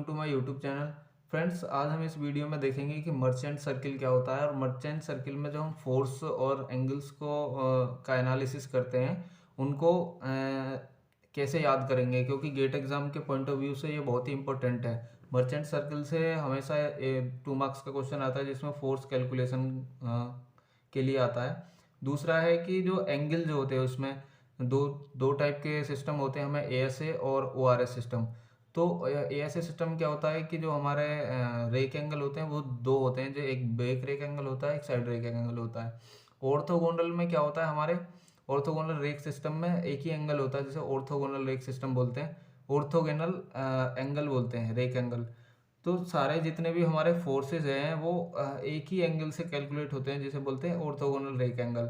Welcome to my YouTube channel. Friends, आज हम इस वीडियो में देखेंगे कि मर्चेंट सर्किल क्या होता है और मर्चेंट सर्किल में जो हम फोर्स और एंगल्स को का एनालिसिस करते हैं उनको कैसे याद करेंगे, क्योंकि गेट एग्जाम के पॉइंट ऑफ व्यू से ये बहुत ही इंपॉर्टेंट है। मर्चेंट सर्किल से हमेशा 2 मार्क्स का क्वेश्चन आता है जिसमें फोर्स कैलकुलेशन के लिए आता है। दूसरा है कि जो एंगल जो होते हैं उसमें दो दो टाइप के सिस्टम होते हैं, हमें एएसए और ओआरएस सिस्टम। तो एएसए सिस्टम क्या होता है कि जो हमारे रेक एंगल होते हैं वो दो होते हैं, जो एक बैक रेक एंगल होता है, एक साइड रेक एंगल होता है। ऑर्थोगोनल में क्या होता है, हमारे ऑर्थोगोनल रेक सिस्टम में एक ही एंगल होता है जिसे ऑर्थोगोनल रेक सिस्टम बोलते हैं, ऑर्थोगोनल एंगल बोलते हैं रेक एंगल। तो सारे जितने भी हमारे फोर्सेस हैं वो एक ही एंगल से कैलकुलेट होते हैं जिसे बोलते हैं ऑर्थोगोनल रेक एंगल।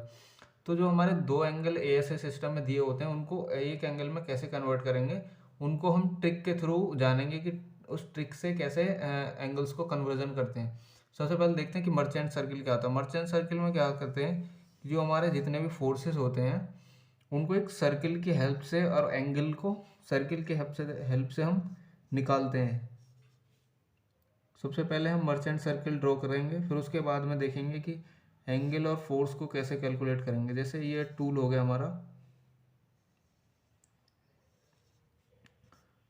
तो जो हमारे दो एंगल एएसए सिस्टम में दिए होते हैं उनको एक एंगल में कैसे कन्वर्ट करेंगे, उनको हम ट्रिक के थ्रू जानेंगे कि उस ट्रिक से कैसे एंगल्स को कन्वर्जन करते हैं। सबसे पहले देखते हैं कि मर्चेंट सर्किल क्या होता है। मर्चेंट सर्किल में क्या करते हैं, जो हमारे जितने भी फोर्सेस होते हैं उनको एक सर्किल की हेल्प से और एंगल को सर्किल की हेल्प से हम निकालते हैं। सबसे पहले हम मर्चेंट सर्किल ड्रॉ करेंगे, फिर उसके बाद में देखेंगे कि एंगल और फोर्स को कैसे कैलकुलेट करेंगे। जैसे ये टूल हो गया हमारा,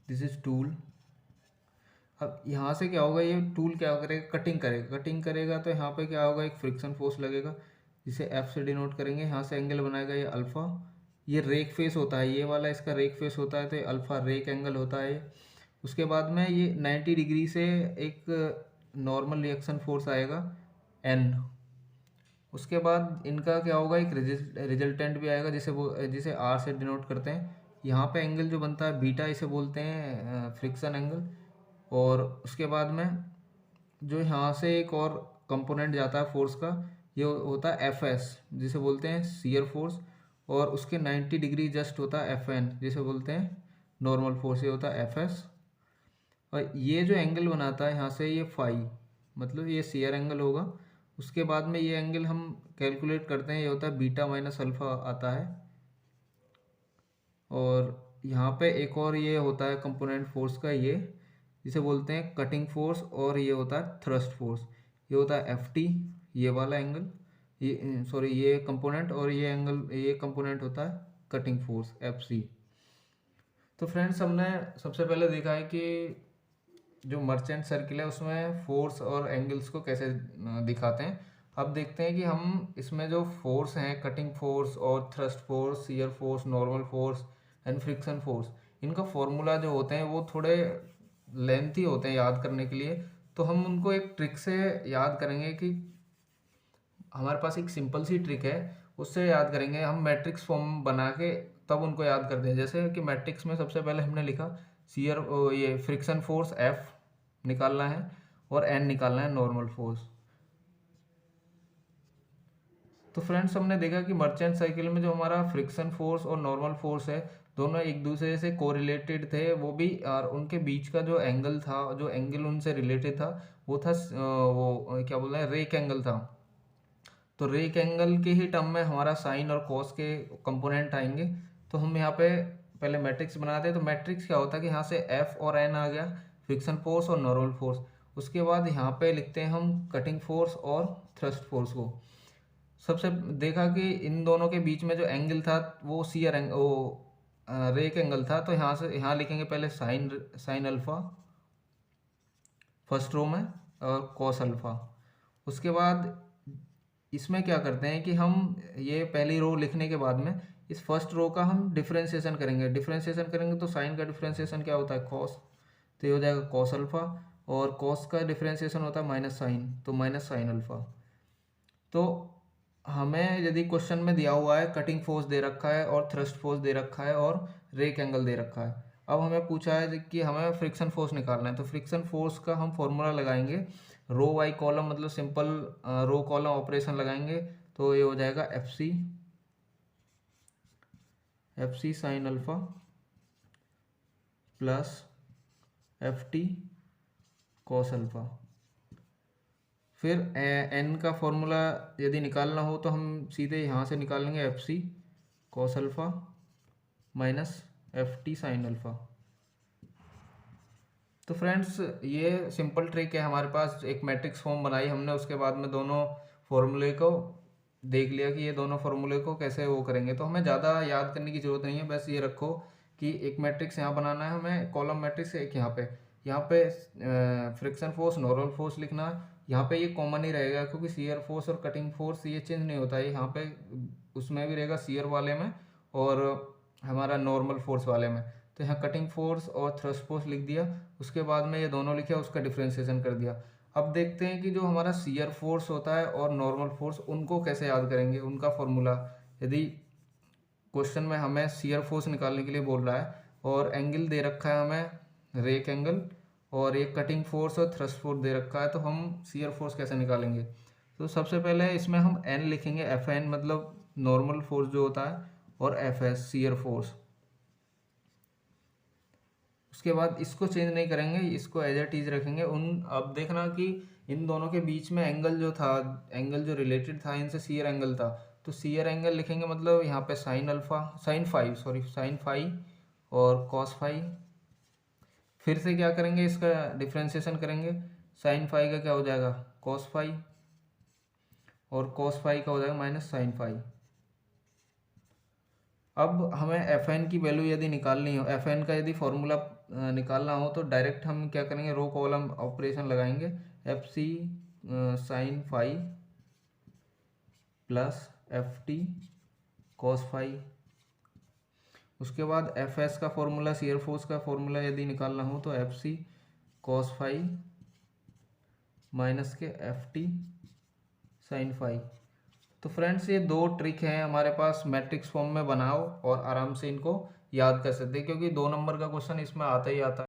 दिस इज टूल। अब यहाँ से क्या होगा, ये टूल क्या करेगा, कटिंग करेगा तो यहाँ पे क्या होगा, एक फ्रिक्शन फोर्स लगेगा जिसे एफ से डिनोट करेंगे। यहाँ से एंगल बनाएगा ये अल्फ़ा। ये रेक फेस होता है, ये वाला इसका रेक फेस होता है, तो ये अल्फ़ा रेक एंगल होता है। उसके बाद में ये 90 डिग्री से एक नॉर्मल रिएक्शन फोर्स आएगा एन। उसके बाद इनका क्या होगा, एक रिजल्टेंट भी आएगा जिसे आर से डिनोट करते हैं। यहाँ पे एंगल जो बनता है बीटा, इसे बोलते हैं फ्रिक्शन एंगल। और उसके बाद में जो यहाँ से एक और कंपोनेंट जाता है फोर्स का, ये होता है एफ एस, जिसे बोलते हैं शियर फोर्स। और उसके 90 डिग्री जस्ट होता है एफ एन, जिसे बोलते हैं नॉर्मल फोर्स, ये होता है एफ एस। और ये जो एंगल बनाता है यहाँ से, ये फाई, मतलब ये शियर एंगल होगा। उसके बाद में ये एंगल हम कैलकुलेट करते हैं, ये होता है बीटा माइनस अल्फ़ा आता है। और यहाँ पे एक और ये होता है कंपोनेंट फोर्स का, ये जिसे बोलते हैं कटिंग फोर्स, और ये होता है थ्रस्ट फोर्स। ये होता है एफ टी, ये वाला एंगल, ये सॉरी ये कंपोनेंट, और ये एंगल, ये कंपोनेंट होता है कटिंग फोर्स एफ सी। तो फ्रेंड्स, हमने सबसे पहले देखा है कि जो मर्चेंट सर्किल है उसमें फोर्स और एंगल्स को कैसे दिखाते हैं। अब देखते हैं कि हम इसमें जो फोर्स हैं, कटिंग फोर्स और thrust force, shear force, normal force and friction force, इनका फॉर्मूला जो होते हैं वो थोड़े लेंथी होते हैं याद करने के लिए। तो हम उनको एक ट्रिक से याद करेंगे कि हमारे पास एक सिंपल सी ट्रिक है, उससे याद करेंगे हम मैट्रिक्स फॉर्म बना के, तब उनको याद करते हैं। जैसे कि मैट्रिक्स में सबसे पहले हमने लिखा शियर, ये फ्रिक्शन फोर्स एफ निकालना है और एन निकालना है नॉर्मल फोर्स। तो फ्रेंड्स, हमने देखा कि मर्चेंट साइकिल में जो हमारा फ्रिक्शन फोर्स और नॉर्मल फोर्स है, दोनों एक दूसरे से कोरिलेटेड थे। वो भी, और उनके बीच का जो एंगल था, जो एंगल उनसे रिलेटेड था, वो था वो क्या बोल रहे हैं, रेक एंगल था। तो रेक एंगल के ही टर्म में हमारा साइन और कॉस के कंपोनेंट आएंगे। तो हम यहाँ पे पहले मैट्रिक्स बनाते हैं। तो मैट्रिक्स क्या होता है कि यहाँ से एफ और एन आ गया, फ्रिक्शन फोर्स और नॉर्मल फोर्स। उसके बाद यहाँ पे लिखते हैं हम कटिंग फोर्स और थ्रस्ट फोर्स को। सबसे देखा कि इन दोनों के बीच में जो एंगल था वो शियर एंगल, वो रेक एंगल था। तो यहाँ से यहाँ लिखेंगे पहले sine sine alpha first row में, और कॉस अल्फा। उसके बाद इसमें क्या करते हैं कि हम ये पहली रो लिखने के बाद में इस फर्स्ट रो का हम डिफरेंशिएशन करेंगे। तो साइन का डिफरेंशिएशन क्या होता है, कॉस, तो ये हो जाएगा कॉस अल्फा। और कॉस का डिफरेंशिएशन होता है माइनस साइन, तो माइनस साइन अल्फा। तो हमें यदि क्वेश्चन में दिया हुआ है कटिंग फोर्स दे रखा है और थ्रस्ट फोर्स दे रखा है और रेक एंगल दे रखा है, अब हमें पूछा है कि हमें फ्रिक्शन फोर्स निकालना है। तो फ्रिक्शन फोर्स का हम फॉर्मूला लगाएंगे, रो वाई कॉलम, मतलब सिंपल रो कॉलम ऑपरेशन लगाएंगे। तो ये हो जाएगा F C sine alpha plus F T cos alpha. फिर एन का फॉर्मूला यदि निकालना हो तो हम सीधे यहाँ से निकाल लेंगे, F C cos alpha minus F T sine alpha. तो फ्रेंड्स ये सिंपल ट्रिक है, हमारे पास एक मैट्रिक्स फॉर्म बनाई हमने, उसके बाद में दोनों फॉर्मूले को देख लिया कि ये दोनों फॉर्मूले को कैसे वो करेंगे। तो हमें ज़्यादा याद करने की ज़रूरत नहीं है, बस ये रखो कि एक मैट्रिक्स यहाँ बनाना है हमें, कॉलम मैट्रिक्स एक यहाँ पे फ्रिक्शन फोर्स नॉर्मल फोर्स लिखना है। यहाँ पे ये कॉमन ही रहेगा क्योंकि शियर फोर्स और कटिंग फोर्स ये चेंज नहीं होता है, यहाँ पे उसमें भी रहेगा शियर वाले में और हमारा नॉर्मल फोर्स वाले में। तो यहाँ कटिंग फोर्स और थ्रस्ट फोर्स लिख दिया, उसके बाद में ये दोनों लिखे, उसका डिफ्रेंशिएशन कर दिया। अब देखते हैं कि जो हमारा शियर फोर्स होता है और नॉर्मल फोर्स, उनको कैसे याद करेंगे, उनका फॉर्मूला। यदि क्वेश्चन में हमें शियर फोर्स निकालने के लिए बोल रहा है और एंगल दे रखा है हमें रेक एंगल, और एक कटिंग फोर्स और थ्रस्ट फोर्स दे रखा है, तो हम शियर फोर्स कैसे निकालेंगे। तो सबसे पहले इसमें हम एन लिखेंगे, एफ एन मतलब नॉर्मल फोर्स जो होता है, और एफ एस शियर फोर्स। उसके बाद इसको चेंज नहीं करेंगे, इसको एज इट इज रखेंगे। अब देखना कि इन दोनों के बीच में एंगल जो था, एंगल जो रिलेटेड था इनसे, शियर एंगल था, तो शियर एंगल लिखेंगे मतलब यहाँ पे साइन अल्फा, साइन फाई और कॉस फाई। फिर से क्या करेंगे, इसका डिफ्रेंशिएशन करेंगे, साइन फाई का क्या हो जाएगा कॉस फाई, और कॉस फाई का हो जाएगा माइनस साइन फाई। अब हमें एफ एन की वैल्यू यदि निकालनी हो, एफ एन का यदि फॉर्मूला निकालना हो, तो डायरेक्ट हम क्या करेंगे, रो कॉलम ऑपरेशन लगाएंगे, F C sine phi plus F T cos phi. उसके बाद एफ एस का फॉर्मूला, शियर फोर्स का फॉर्मूला यदि निकालना हो, तो F C cos phi minus के एफ टी साइन फाई। तो फ्रेंड्स ये दो ट्रिक हैं हमारे पास, मैट्रिक्स फॉर्म में बनाओ और आराम से इनको याद कर सकते हैं, क्योंकि 2 नंबर का क्वेश्चन इसमें आता ही आता है।